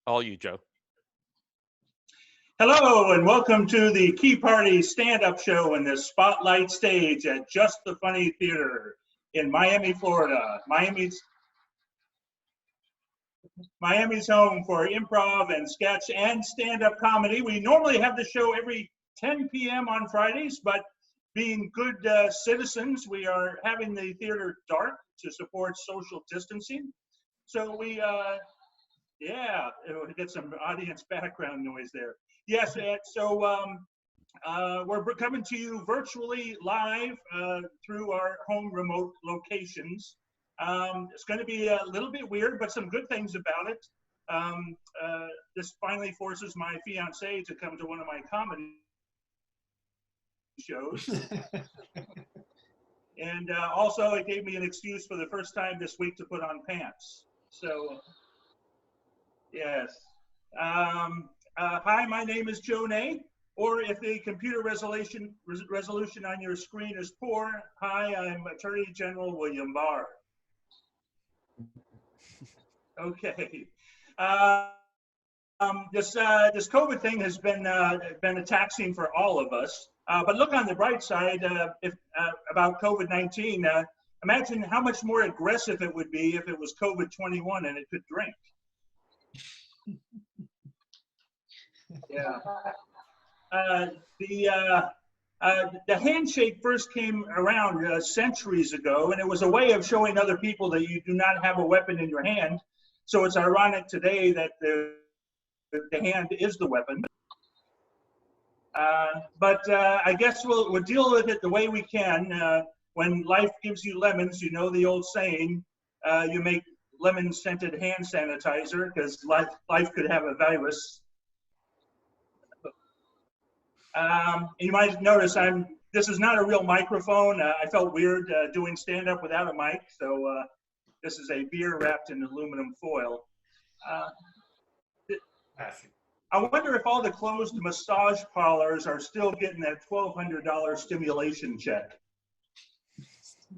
All you, Joe. Hello and welcome to the Key Party stand-up show in the Spotlight stage at Just the Funny Theater in Miami, Florida. Miami's home for improv and sketch and stand-up comedy. We normally have the show every 10 p.m. on Fridays, but being good citizens, we are having the theater dark to support social distancing. So we get some audience background noise there. Yes, so we're coming to you virtually live through our home remote locations. It's going to be a little bit weird, but some good things about it. This finally forces my fiance to come to one of my comedy shows. And also it gave me an excuse for the first time this week to put on pants. So, yes. Hi, my name is Joe Nay, or if the computer resolution on your screen is poor, hi, I'm Attorney General William Barr. Okay. This COVID thing has been taxing for all of us. But look on the bright side about COVID-19. Imagine how much more aggressive it would be if it was COVID-21 and it could drink. Yeah. The handshake first came around centuries ago, and it was a way of showing other people that you do not have a weapon in your hand. So it's ironic today that the hand is the weapon. But I guess we'll deal with it the way we can. When life gives you lemons, you know the old saying, you make lemon-scented hand sanitizer because life could have a virus. You might notice this is not a real microphone. I felt weird doing stand-up without a mic, so this is a beer wrapped in aluminum foil. I wonder if all the closed massage parlors are still getting that $1,200 stimulation check.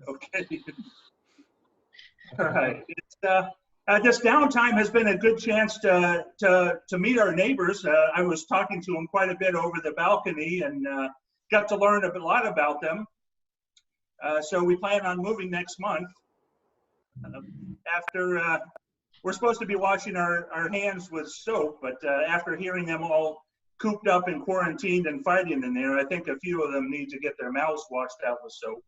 Okay. All right. This downtime has been a good chance to meet our neighbors. I was talking to them quite a bit over the balcony and got to learn a lot about them. So we plan on moving next month. After we're supposed to be washing our hands with soap, but after hearing them all cooped up and quarantined and fighting in there, I think a few of them need to get their mouths washed out with soap.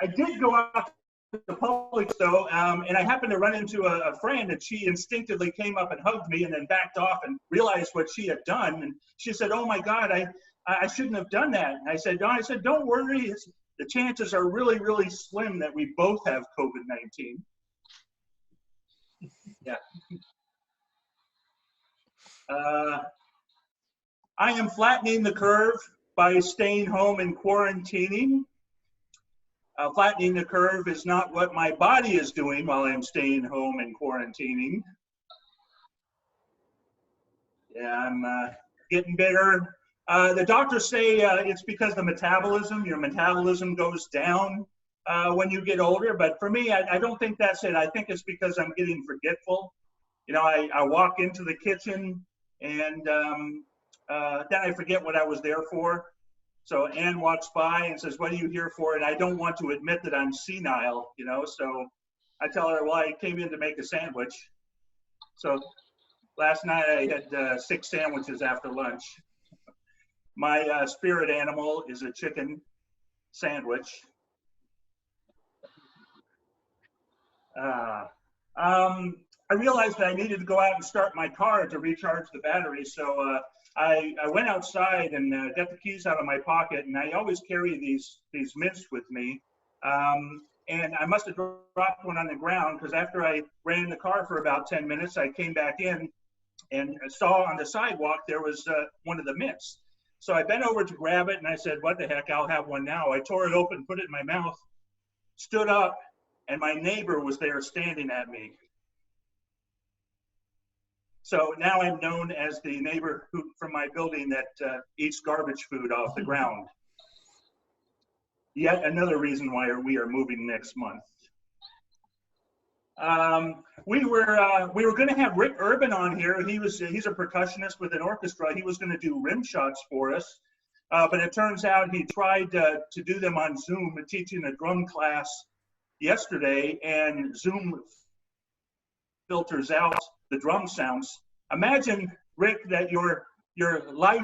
I did go out to the public though, and I happened to run into a friend, and she instinctively came up and hugged me and then backed off and realized what she had done. And she said, "Oh my God, I shouldn't have done that." And I said, "Don't worry. The chances are really, really slim that we both have COVID-19. Yeah. I am flattening the curve by staying home and quarantining. Flattening the curve is not what my body is doing while I'm staying home and quarantining. Yeah, I'm getting bigger. The doctors say it's because your metabolism goes down when you get older. But for me, I don't think that's it. I think it's because I'm getting forgetful. You know, I walk into the kitchen and then I forget what I was there for. So Ann walks by and says, "What are you here for?" And I don't want to admit that I'm senile, you know, so I tell her, "Well, I came in to make a sandwich." So last night I had 6 sandwiches after lunch. My spirit animal is a chicken sandwich. I realized that I needed to go out and start my car to recharge the battery, so I went outside and got the keys out of my pocket, and I always carry these mitts with me. And I must have dropped one on the ground because after I ran the car for about 10 minutes, I came back in and saw on the sidewalk there was one of the mitts. So I bent over to grab it and I said, "What the heck, I'll have one now." I tore it open, put it in my mouth, stood up, and my neighbor was there standing at me. So now I'm known as the neighbor from my building that eats garbage food off the ground. Yet another reason why we are moving next month. We were going to have Rick Urban on here. He's a percussionist with an orchestra. He was going to do rim shots for us, but it turns out he tried to do them on Zoom, teaching a drum class yesterday, and Zoom filters out the drum sounds. Imagine, Rick, that your life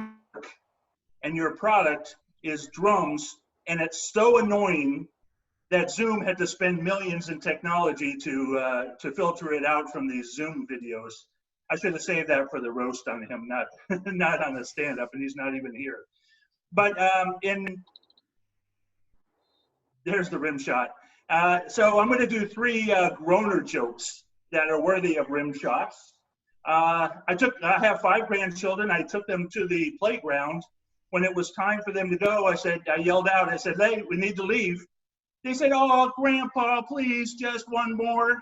and your product is drums, and it's so annoying that Zoom had to spend millions in technology to filter it out from these Zoom videos. I should have saved that for the roast on him, not not on the stand-up, and he's not even here. But there's the rim shot. So I'm going to do 3 groaner jokes that are worthy of rim shots. I have 5 grandchildren. I took them to the playground. When it was time for them to go, I yelled out, I said, "Hey, we need to leave." They said, "Oh, Grandpa, please, just one more."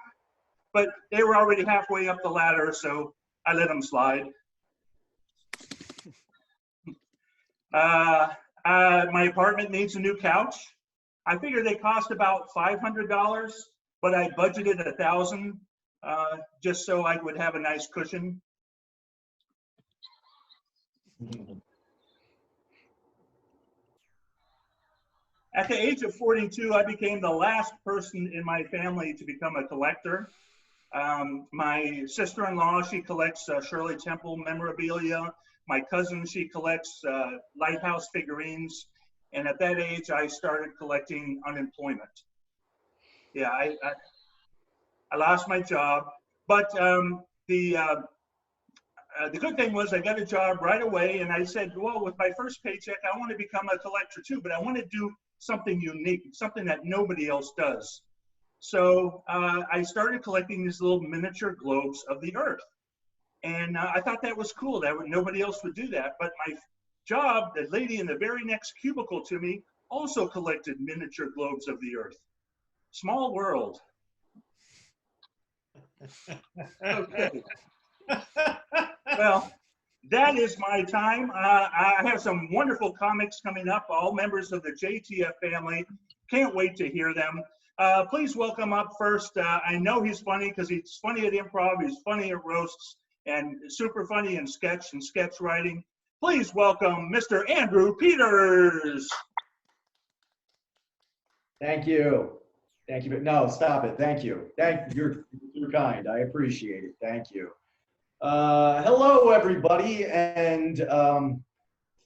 But they were already halfway up the ladder, so I let them slide. My apartment needs a new couch. I figure they cost about $500, but I budgeted $1,000 just so I would have a nice cushion. At the age of 42, I became the last person in my family to become a collector. My sister-in-law, she collects Shirley Temple memorabilia. My cousin, she collects lighthouse figurines. And at that age, I started collecting unemployment. Yeah, I lost my job, but the good thing was I got a job right away, and I said, well, with my first paycheck, I want to become a collector too, but I want to do something unique, something that nobody else does. So I started collecting these little miniature globes of the Earth. And I thought that was cool, that nobody else would do that. But my job, the lady in the very next cubicle to me, also collected miniature globes of the Earth. Small world. Okay. Well, that is my time. I have some wonderful comics coming up, all members of the JTF family. Can't wait to hear them. Please welcome up first. I know he's funny because he's funny at improv, he's funny at roasts, and super funny in sketch and sketch writing. Please welcome Mr. Andrew Peters. Thank you. Thank you. No, stop it. Thank you. You're kind. I appreciate it. Thank you. Hello, everybody, and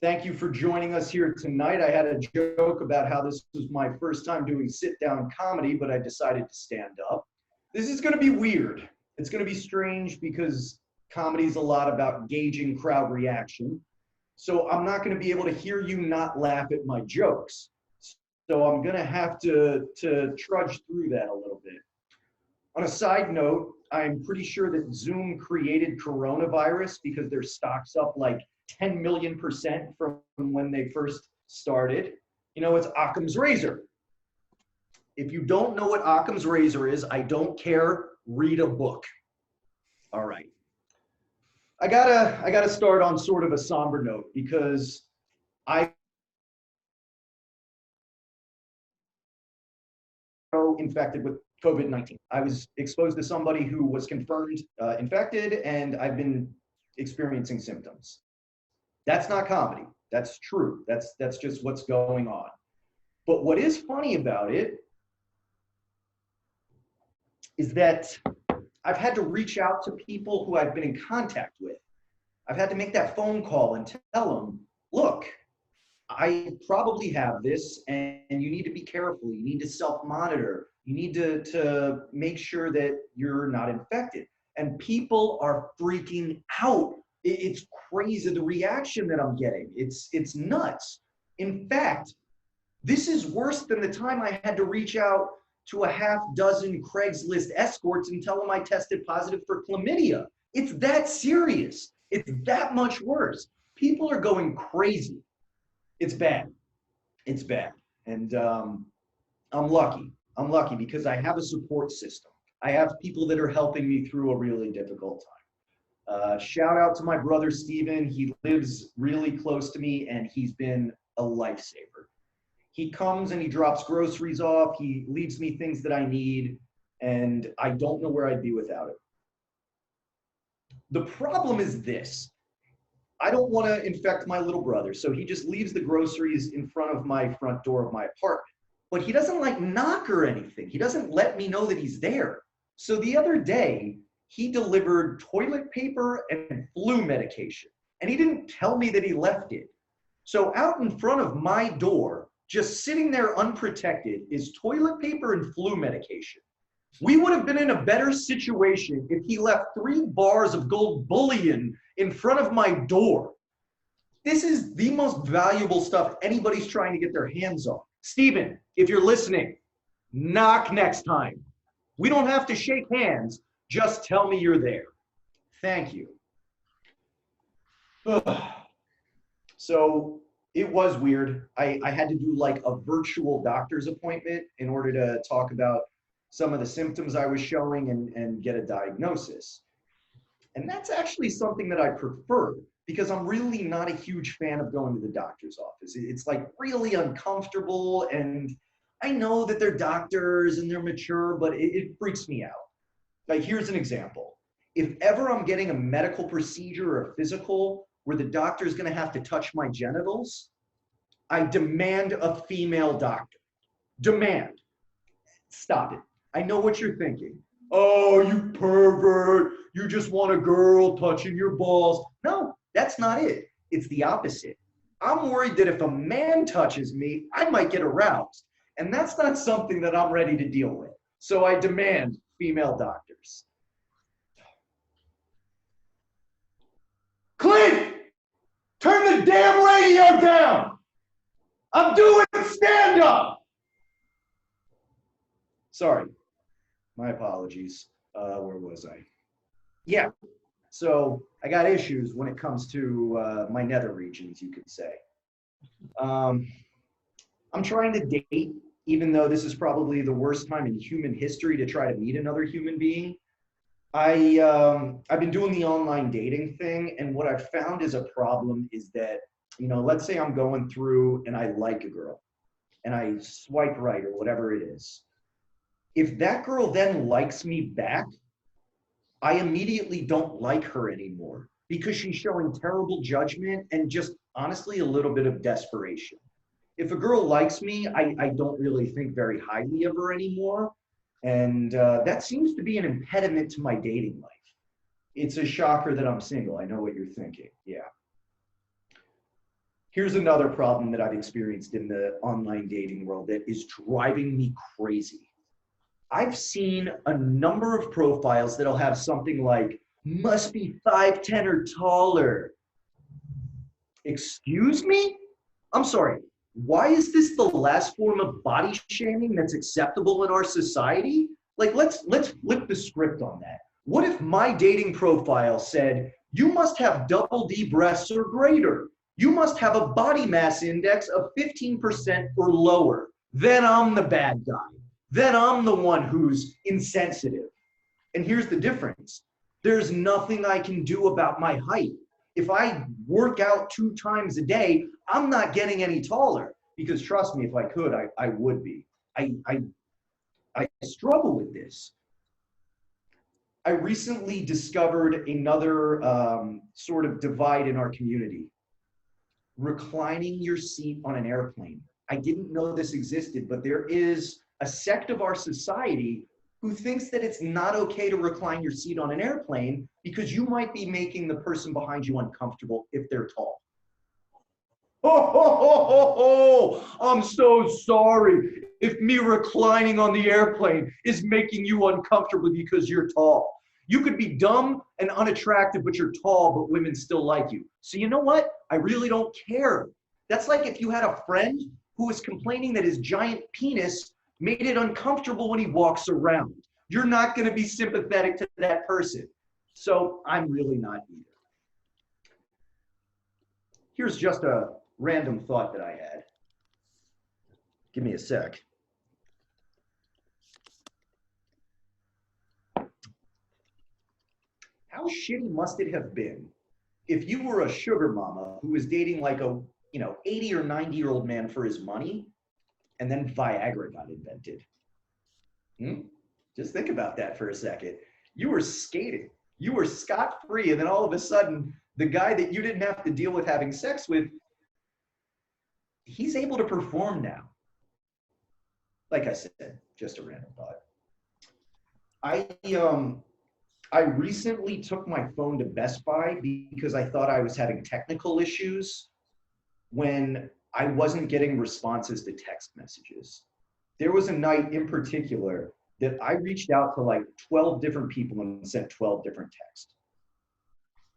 thank you for joining us here tonight. I had a joke about how this was my first time doing sit-down comedy, but I decided to stand up. This is going to be weird. It's going to be strange because comedy is a lot about gauging crowd reaction. So I'm not going to be able to hear you not laugh at my jokes. So I'm going to have to trudge through that a little bit. On a side note, I'm pretty sure that Zoom created coronavirus because their stock's up like 10 million% from when they first started. You know, it's Occam's razor. If you don't know what Occam's razor is, I don't care, read a book. All right. I gotta start on sort of a somber note because I infected with COVID-19. I was exposed to somebody who was confirmed infected, and I've been experiencing symptoms. That's not comedy. That's true. That's just what's going on. But what is funny about it is that I've had to reach out to people who I've been in contact with. I've had to make that phone call and tell them, look, I probably have this and you need to be careful. You need to self-monitor. You need to make sure that you're not infected. And people are freaking out. It's crazy, the reaction that I'm getting. It's nuts. In fact, this is worse than the time I had to reach out to a half dozen Craigslist escorts and tell them I tested positive for chlamydia. It's that serious. It's that much worse. People are going crazy. It's bad. It's bad. And I'm lucky. I'm lucky because I have a support system. I have people that are helping me through a really difficult time. Shout out to my brother, Steven. He lives really close to me and he's been a lifesaver. He comes and he drops groceries off. He leaves me things that I need. and I don't know where I'd be without it. The problem is this. I don't want to infect my little brother, so he just leaves the groceries in front of my front door of my apartment. But he doesn't like knock or anything. He doesn't let me know that he's there. So the other day, he delivered toilet paper and flu medication, and he didn't tell me that he left it. So out in front of my door, just sitting there unprotected, is toilet paper and flu medication. We would have been in a better situation if he left 3 bars of gold bullion in front of my door. This is the most valuable stuff anybody's trying to get their hands on. Stephen, if you're listening, knock next time. We don't have to shake hands. Just tell me you're there. Thank you. So it was weird. I had to do like a virtual doctor's appointment in order to talk about some of the symptoms I was showing and get a diagnosis. And that's actually something that I prefer because I'm really not a huge fan of going to the doctor's office. It's like really uncomfortable, and I know that they're doctors and they're mature, but it freaks me out. Like, here's an example. If ever I'm getting a medical procedure or a physical where the doctor is going to have to touch my genitals, I demand a female doctor. Demand. Stop it. I know what you're thinking. Oh, you pervert. You just want a girl touching your balls. No, that's not it. It's the opposite. I'm worried that if a man touches me, I might get aroused. And that's not something that I'm ready to deal with. So I demand female doctors. Clint, turn the damn radio down. I'm doing stand-up. Sorry, my apologies. Where was I? Yeah, so I got issues when it comes to my nether regions, you could say. I'm trying to date, even though this is probably the worst time in human history to try to meet another human being. I've been doing the online dating thing, and what I've found is a problem is that, let's say I'm going through and I like a girl, and I swipe right or whatever it is. If that girl then likes me back, I immediately don't like her anymore because she's showing terrible judgment and just honestly a little bit of desperation. If a girl likes me, I don't really think very highly of her anymore. And that seems to be an impediment to my dating life. It's a shocker that I'm single. I know what you're thinking. Yeah. Here's another problem that I've experienced in the online dating world that is driving me crazy. I've seen a number of profiles that'll have something like, must be 5'10" or taller. Excuse me? I'm sorry. Why is this the last form of body shaming that's acceptable in our society? Like, let's flip the script on that. What if my dating profile said, you must have double D breasts or greater? You must have a body mass index of 15% or lower. Then I'm the bad guy. Then I'm the one who's insensitive. And here's the difference. There's nothing I can do about my height. If I work out 2 times a day, I'm not getting any taller, because trust me, if I could, I would be. I struggle with this. I recently discovered another sort of divide in our community. Reclining your seat on an airplane. I didn't know this existed, but there is a sect of our society who thinks that it's not okay to recline your seat on an airplane because you might be making the person behind you uncomfortable if they're tall. Oh, I'm so sorry if me reclining on the airplane is making you uncomfortable because you're tall. You could be dumb and unattractive, but you're tall, but women still like you. So you know what? I really don't care. That's like if you had a friend who was complaining that his giant penis made it uncomfortable when he walks around. You're not going to be sympathetic to that person. So I'm really not either. Here's just a random thought that I had. Give me a sec. How shitty must it have been if you were a sugar mama who was dating like a 80 or 90-year-old man for his money, and then Viagra got invented? Did Just think about that for a second. You were skating. You were scot-free, and then all of a sudden, the guy that you didn't have to deal with having sex with, he's able to perform now. Like I said, just a random thought. I recently took my phone to Best Buy because I thought I was having technical issues when I wasn't getting responses to text messages. There was a night in particular that I reached out to like 12 different people and sent 12 different texts.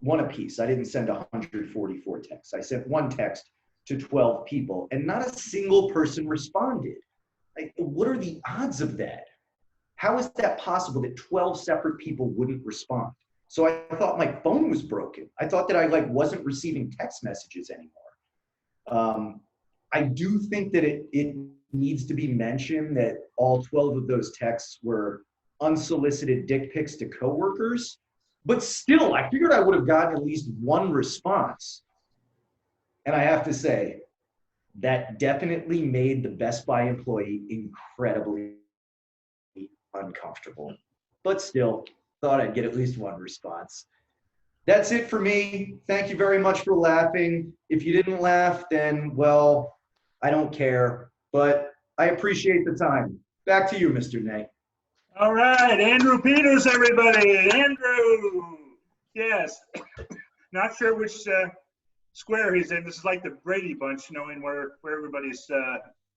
One a piece. I didn't send 144 texts. I sent one text to 12 people and not a single person responded. Like, what are the odds of that? How is that possible that 12 separate people wouldn't respond? So I thought my phone was broken. I thought that I wasn't receiving text messages anymore. I do think that it needs to be mentioned that all 12 of those texts were unsolicited dick pics to coworkers, but still, I figured I would have gotten at least one response. And I have to say, that definitely made the Best Buy employee incredibly uncomfortable. But still, thought I'd get at least one response. That's it for me. Thank you very much for laughing. If you didn't laugh, then, well, I don't care. But I appreciate the time. Back to you, Mr. Ney. All right, Andrew Peters, everybody. Andrew. Yes. Not sure which square he's in. This is like the Brady Bunch, knowing where everybody's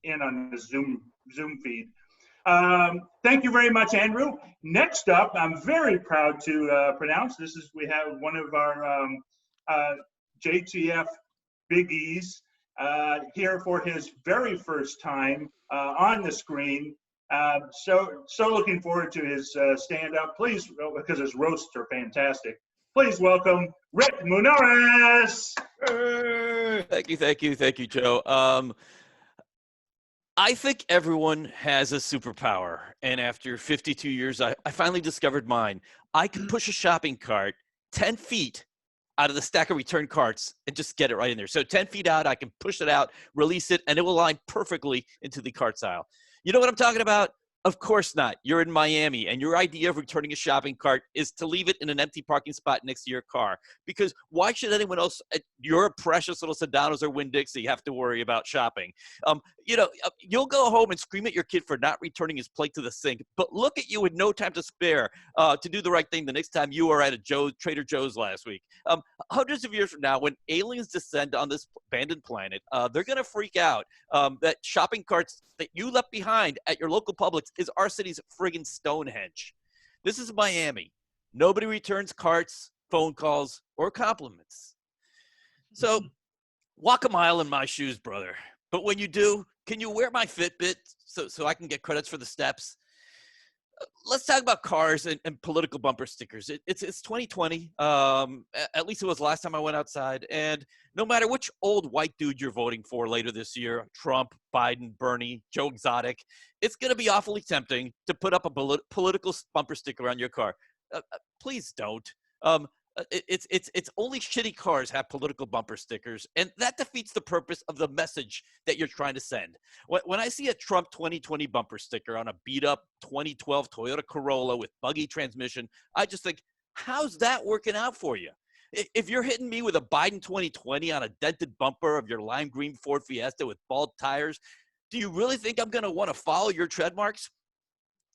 in on the Zoom feed. Thank you very much, Andrew. Next up, I'm very proud to pronounce, we have one of our JTF biggies here for his very first time on the screen. So looking forward to his stand-up. Please, because his roasts are fantastic. Please welcome Rick Munarriz. Thank you, Joe. I think everyone has a superpower, and after 52 years, I finally discovered mine. I can push a shopping cart 10 feet out of the stack of return carts and just get it right in there. So 10 feet out, I can push it out, release it, and it will line perfectly into the carts aisle. You know what I'm talking about? Of course not. You're in Miami, and your idea of returning a shopping cart is to leave it in an empty parking spot next to your car. Because why should anyone else at your precious little Sedanos or Winn-Dixie have to worry about shopping? You'll go home and scream at your kid for not returning his plate to the sink, but look at you with no time to spare to do the right thing the next time you are at a Trader Joe's last week. Hundreds of years from now, when aliens descend on this abandoned planet, they're going to freak out that shopping carts that you left behind at your local Publix is our city's friggin' Stonehenge. This is Miami. Nobody returns carts, phone calls, or compliments. So walk a mile in my shoes, brother. But when you do, can you wear my Fitbit so I can get credits for the steps? Let's talk about cars and political bumper stickers. It's 2020. At least it was last time I went outside. And no matter which old white dude you're voting for later this year, Trump, Biden, Bernie, Joe Exotic, it's going to be awfully tempting to put up a political bumper sticker on your car. Please don't. It's only shitty cars have political bumper stickers, and that defeats the purpose of the message that you're trying to send. When I see a Trump 2020 bumper sticker on a beat-up 2012 Toyota Corolla with buggy transmission, I just think, how's that working out for you? If you're hitting me with a Biden 2020 on a dented bumper of your lime green Ford Fiesta with bald tires, do you really think I'm going to want to follow your tread marks?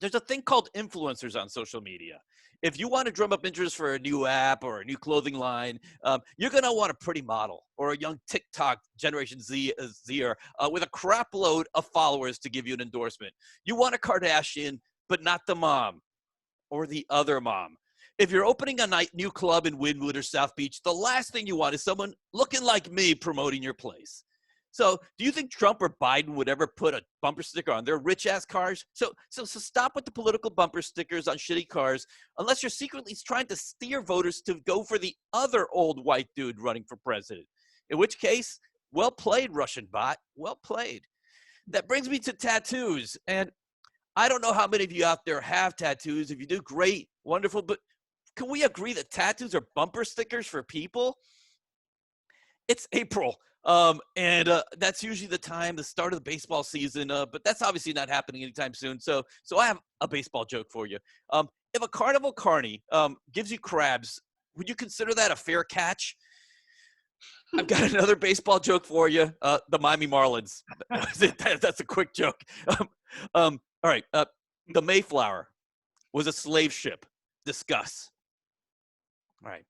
There's a thing called influencers on social media. If you want to drum up interest for a new app or a new clothing line, you're going to want a pretty model or a young TikTok Generation Zer with a crap load of followers to give you an endorsement. You want a Kardashian, but not the mom or the other mom. If you're opening a new club in Wynwood or South Beach, the last thing you want is someone looking like me promoting your place. So do you think Trump or Biden would ever put a bumper sticker on their rich-ass cars? So stop with the political bumper stickers on shitty cars unless you're secretly trying to steer voters to go for the other old white dude running for president. In which case, well played, Russian bot. Well played. That brings me to tattoos. And I don't know how many of you out there have tattoos. If you do, great, wonderful. But can we agree that tattoos are bumper stickers for people? It's April. And that's usually the start of the baseball season. But that's obviously not happening anytime soon. So I have a baseball joke for you. If a carnival carny gives you crabs, would you consider that a fair catch? I've got another baseball joke for you. The Miami Marlins. That's a quick joke. All right. The Mayflower was a slave ship. Discuss. All right.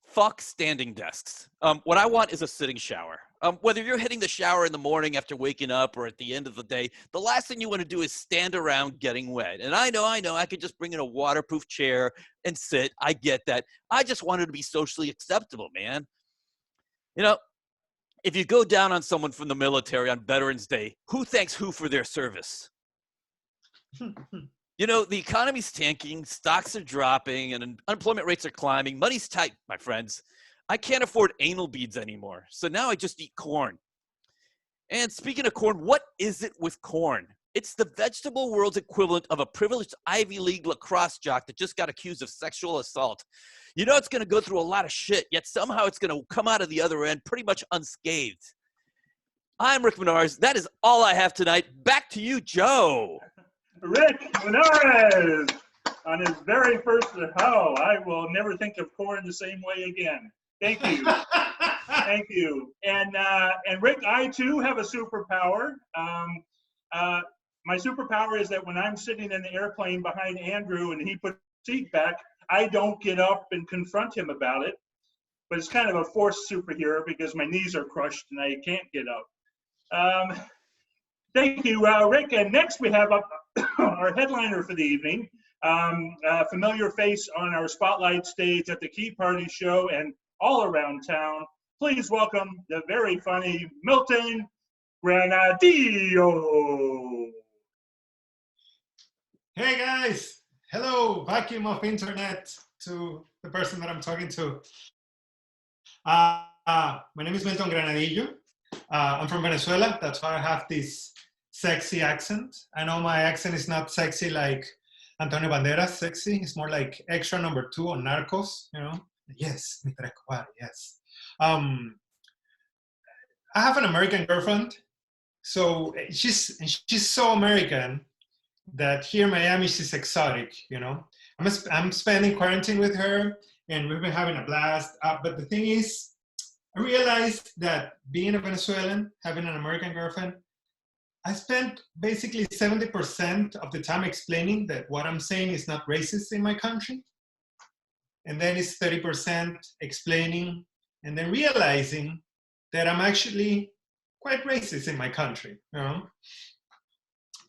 Fuck standing desks. What I want is a sitting shower. Whether you're hitting the shower in the morning after waking up or at the end of the day, the last thing you want to do is stand around getting wet. And I know, I could just bring in a waterproof chair and sit. I get that. I just wanted to be socially acceptable, man. You know, if you go down on someone from the military on Veterans Day, who thanks who for their service? You know, the economy's tanking, stocks are dropping, and unemployment rates are climbing. Money's tight, my friends. I can't afford anal beads anymore, so now I just eat corn. And speaking of corn, what is it with corn? It's the vegetable world's equivalent of a privileged Ivy League lacrosse jock that just got accused of sexual assault. You know it's going to go through a lot of shit, yet somehow it's going to come out of the other end pretty much unscathed. I'm Rick Menarez. That is all I have tonight. Back to you, Joe. Rick Menarez on his very first show. I will never think of corn the same way again. Thank you. Thank you. And Rick, I too have a superpower. My superpower is that when I'm sitting in the airplane behind Andrew and he puts the seat back, I don't get up and confront him about it. But it's kind of a forced superhero because my knees are crushed and I can't get up. Thank you, Rick. And next we have up our headliner for the evening, a familiar face on our spotlight stage at the Key Party show and all around town. Please welcome the very funny Milton Granadillo. Hey guys, hello, vacuum of internet to the person that I'm talking to. My name is Milton Granadillo. I'm from Venezuela. That's why I have this sexy accent. I know my accent is not sexy like Antonio Banderas sexy. It's more like extra number 2 on Narcos, you know? Yes, Mr. Escobar, yes. I have an American girlfriend. So she's so American that here in Miami, she's exotic, you know? I'm spending quarantine with her and we've been having a blast. But the thing is, I realized that being a Venezuelan, having an American girlfriend, I spent basically 70% of the time explaining that what I'm saying is not racist in my country. And then it's 30% explaining and then realizing that I'm actually quite racist in my country, you know?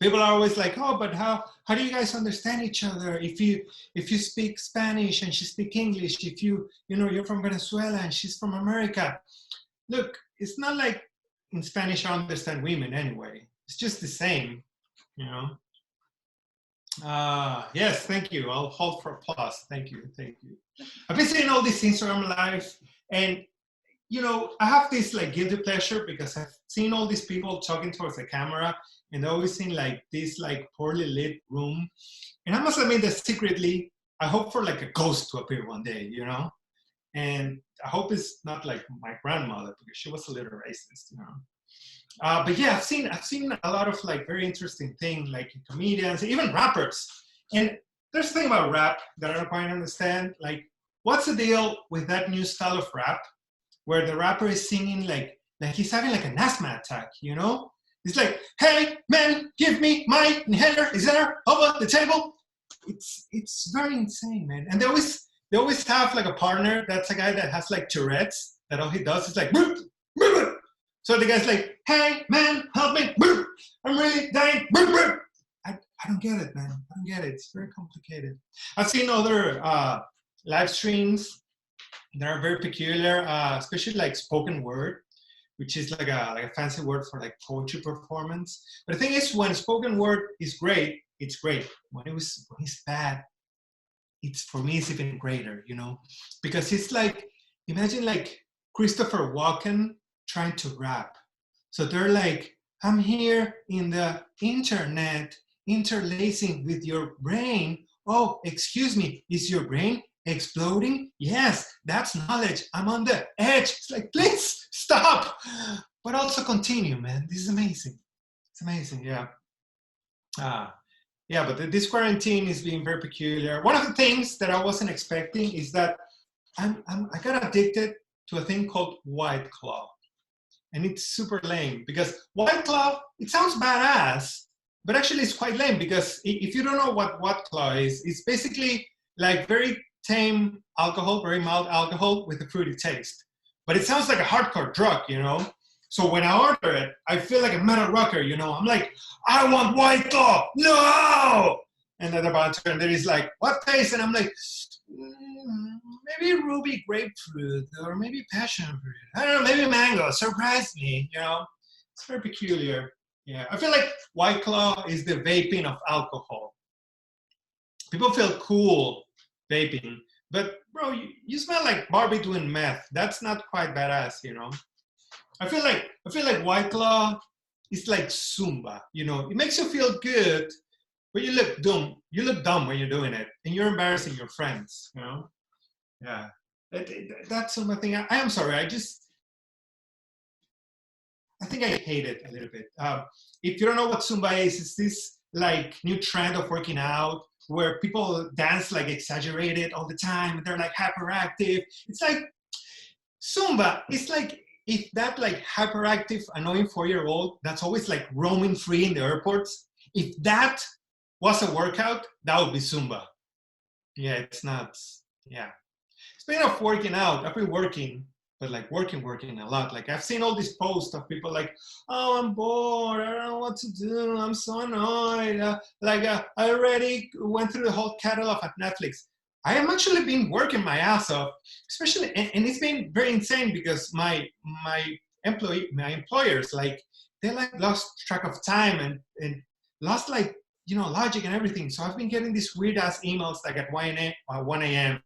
People are always like, oh, but how do you guys understand each other if you speak Spanish and she speaks English, if you're from Venezuela and she's from America? Look, it's not like in Spanish I understand women anyway. It's just the same, you know. Yes, thank you. I'll hold for applause. Thank you. I've been seeing all these Instagram live and you know, I have this like guilty pleasure because I've seen all these people talking towards the camera and they're always in like this like poorly lit room. And I must admit that secretly, I hope for like a ghost to appear one day, you know? And I hope it's not like my grandmother because she was a little racist, you know? But yeah, I've seen a lot of like very interesting things like comedians, even rappers. And there's a thing about rap that I don't quite understand. Like, what's the deal with that new style of rap where the rapper is singing like he's having like an asthma attack, you know? It's like, hey, man, give me my inhaler. Is there over the table? It's very insane, man. And they always have like a partner that's a guy that has like Tourette's, that all he does is like, boop, boop, boop. So the guy's like, hey, man, help me. Boop. I'm really dying. Boop, boop. I don't get it, man. I don't get it. It's very complicated. I've seen other live streams that are very peculiar, especially like spoken word, which is like a fancy word for like poetry performance. But the thing is, when spoken word is great, it's great. When it's bad, for me, it's even greater, you know? Because it's like, imagine like Christopher Walken trying to rap. So they're like, I'm here in the internet, interlacing with your brain. Oh, excuse me, is your brain exploding? Yes, that's knowledge. I'm on the edge. It's like, please stop. But also continue, man. This is amazing. It's amazing, yeah. Yeah, but this quarantine is being very peculiar. One of the things that I wasn't expecting is that I got addicted to a thing called White Claw. And it's super lame because White Claw, it sounds badass, but actually it's quite lame because if you don't know what White Claw is, it's basically like very tame alcohol, very mild alcohol with a fruity taste. But it sounds like a hardcore drug, you know? So when I order it, I feel like a metal rocker, you know? I'm like, I want White Claw, no! And then the bartender is like, what taste? And I'm like, maybe ruby grapefruit or maybe passion fruit. I don't know, maybe mango. Surprise me, you know? It's very peculiar. Yeah, I feel like White Claw is the vaping of alcohol. People feel cool vaping, but bro, you smell like Barbie doing meth. That's not quite badass, you know? I feel like White Claw is like Zumba, you know? It makes you feel good, but you look dumb. You look dumb when you're doing it, and you're embarrassing your friends, you know? Yeah, that's one thing. I am sorry. I think I hate it a little bit. If you don't know what Zumba is, it's this like new trend of working out where people dance like exaggerated all the time. They're like hyperactive. It's like Zumba. It's like if that like hyperactive, annoying 4-year-old that's always like roaming free in the airports, if that was a workout, that would be Zumba. Yeah, it's nuts. Yeah. Speaking of working out, I've been working, but like working a lot. Like I've seen all these posts of people like, oh, I'm bored. I don't know what to do. I'm so annoyed. I already went through the whole catalog at Netflix. I am actually been working my ass off, especially, and it's been very insane because my employers, like they like lost track of time and lost like, you know, logic and everything. So I've been getting these weird ass emails like at 1 a.m.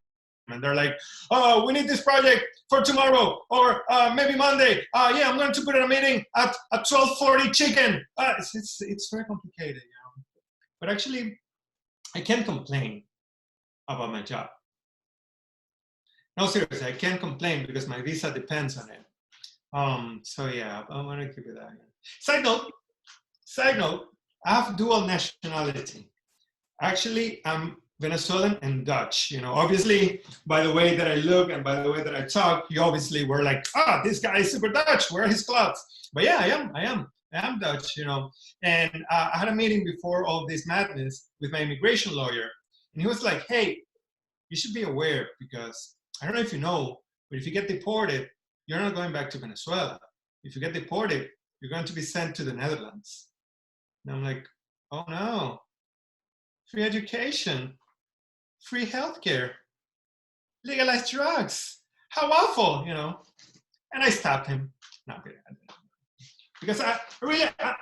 And they're like, oh, we need this project for tomorrow or maybe Monday. Yeah, I'm going to put in a meeting at 12:40 chicken. It's very complicated, you know. But actually, I can't complain about my job. No, seriously, I can't complain because my visa depends on it. So yeah, I'm going to keep it that. Side note, I have dual nationality. Actually, I'm Venezuelan and Dutch. You know, obviously, by the way that I look and by the way that I talk, you obviously were like, this guy is super Dutch. Where are his clothes? But yeah, I am Dutch, you know. And I had a meeting before all this madness with my immigration lawyer. And he was like, hey, you should be aware because I don't know if you know, but if you get deported, you're not going back to Venezuela. If you get deported, you're going to be sent to the Netherlands. And I'm like, oh no, free education, free healthcare, legalized drugs. How awful, you know? And I stopped him. No, because I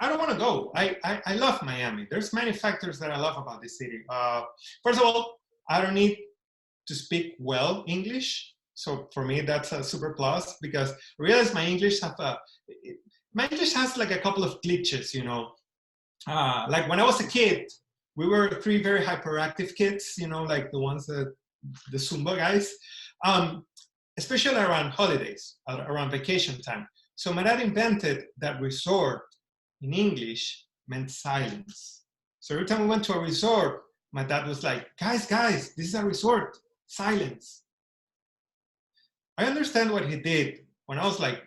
don't want to go. I love Miami. There's many factors that I love about this city. First of all, I don't need to speak well English. So for me, that's a super plus because I realize my English has like a couple of glitches, you know. Like when I was a kid, we were 3 very hyperactive kids, you know, like the ones that the Zumba guys, especially around holidays, around vacation time. So my dad invented that resort in English meant silence. So every time we went to a resort, my dad was like, guys, this is a resort, silence. I understand what he did when I was like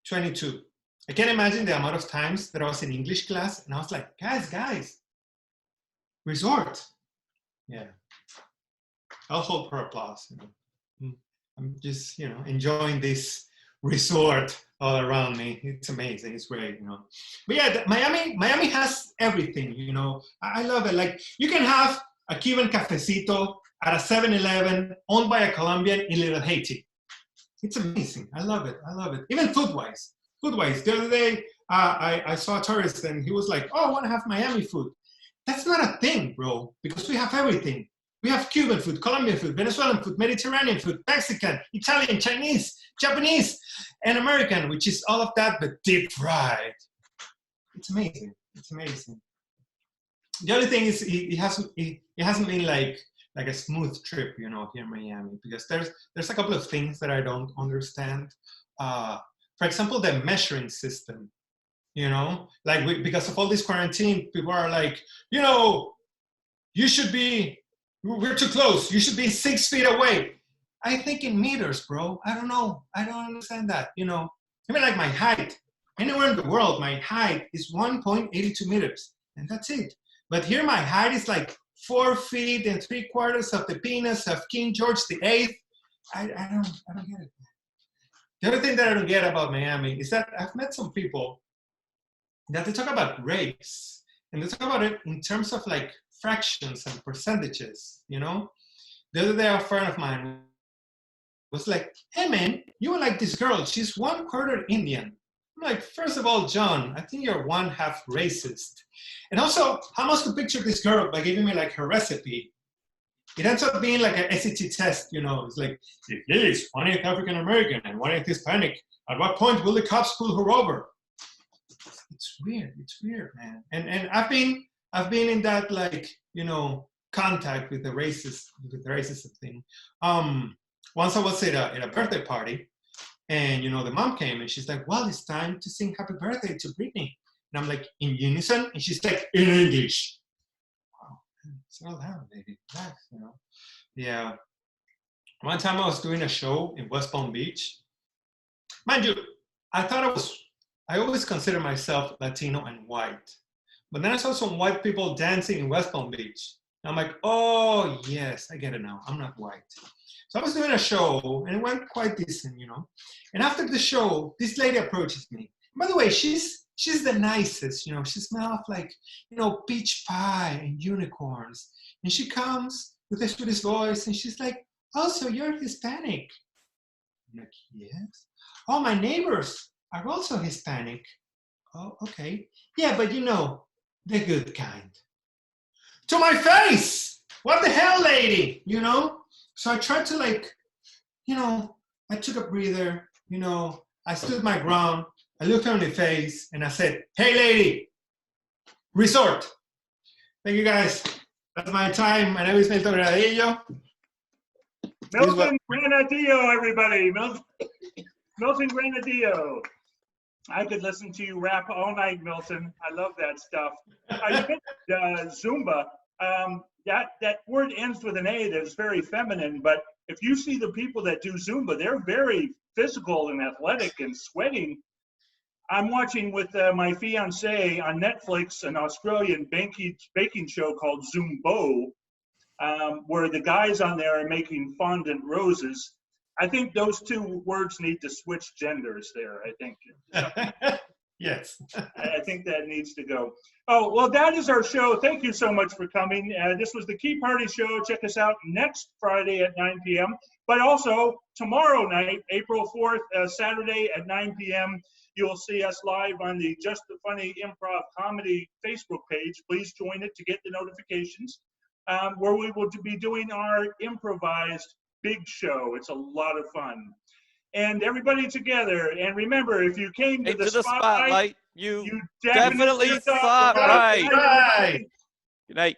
22. I can't imagine the amount of times that I was in English class and I was like, guys, resort. Yeah. I'll hold for applause. You know. I'm just, you know, enjoying this resort all around me. It's amazing. It's great, you know. But yeah, Miami has everything, you know. I love it. Like you can have a Cuban cafecito at a 7-Eleven owned by a Colombian in Little Haiti. It's amazing. I love it. Even food-wise. The other day, I saw a tourist and he was like, oh, I want to have Miami food. That's not a thing, bro, because we have everything. We have Cuban food, Colombian food, Venezuelan food, Mediterranean food, Mexican, Italian, Chinese, Japanese, and American, which is all of that, but deep fried. It's amazing. The only thing is it hasn't been like like a smooth trip, you know, here in Miami, because there's a couple of things that I don't understand. For example, the measuring system, you know, like because of all this quarantine, people are like, you know, we're too close. You should be 6 feet away. I think in meters, bro. I don't know. I don't understand that, you know. Even like my height, anywhere in the world, my height is 1.82 meters, and that's it. But here my height is like 4 feet and 3/4 of the penis of King George VIII. I don't get it. The other thing that I don't get about Miami is that I've met some people that they talk about race, and they talk about it in terms of like fractions and percentages, you know? The other day, a friend of mine was like, hey man, you were like this girl, she's 1/4 Indian. I'm like, first of all, John, I think you're 1/2 racist. And also, how am I supposed to picture this girl by giving me like her recipe? It ends up being like an SAT test, you know. It's like, if Lily's 1/8 African American and 1/8 Hispanic, at what point will the cops pull her over? It's weird, man. And I've been in that, like, you know, contact with the racism thing. Once I was at a birthday party, and you know, the mom came and she's like, well, it's time to sing happy birthday to Britney. And I'm like, in unison? And she's like, in English. Wow, slow down, baby, relax, you know. Yeah. One time I was doing a show in West Palm Beach. Mind you, I always consider myself Latino and white. But then I saw some white people dancing in West Palm Beach. And I'm like, oh, yes, I get it now. I'm not white. So I was doing a show, and it went quite decent, you know. And after the show, this lady approaches me. By the way, she's the nicest, you know. She smells like, you know, peach pie and unicorns. And she comes with the sweetest voice, and she's like, oh, so you're Hispanic? I'm like, yes. Oh, my neighbors are also Hispanic. Oh, okay. Yeah, but you know, the good kind. To my face! What the hell, lady? You know? So I tried to, like, you know, I took a breather, you know, I stood my ground, I looked her in the face, and I said, hey, lady, resort. Thank you, guys. That's my time. My name is Milton Granadillo. Milton Granadillo, everybody. Milton Granadillo. I could listen to you rap all night, Milton. I love that stuff. I think Zumba, that word ends with an A that's very feminine, but if you see the people that do Zumba, they're very physical and athletic and sweating. I'm watching with my fiance on Netflix an Australian baking show called Zumbo, where the guys on there are making fondant roses. I think those two words need to switch genders there, I think. Yes. I think that needs to go. Oh, well, that is our show. Thank you so much for coming. This was the Key Party Show. Check us out next Friday at 9 p.m. But also tomorrow night, April 4th, Saturday at 9 p.m., you'll see us live on the Just the Funny Improv Comedy Facebook page. Please join it to get the notifications, where we will be doing our improvised big show. It's a lot of fun. And everybody together. And remember, if you came to the spotlight, you definitely thought right. Right. Good night.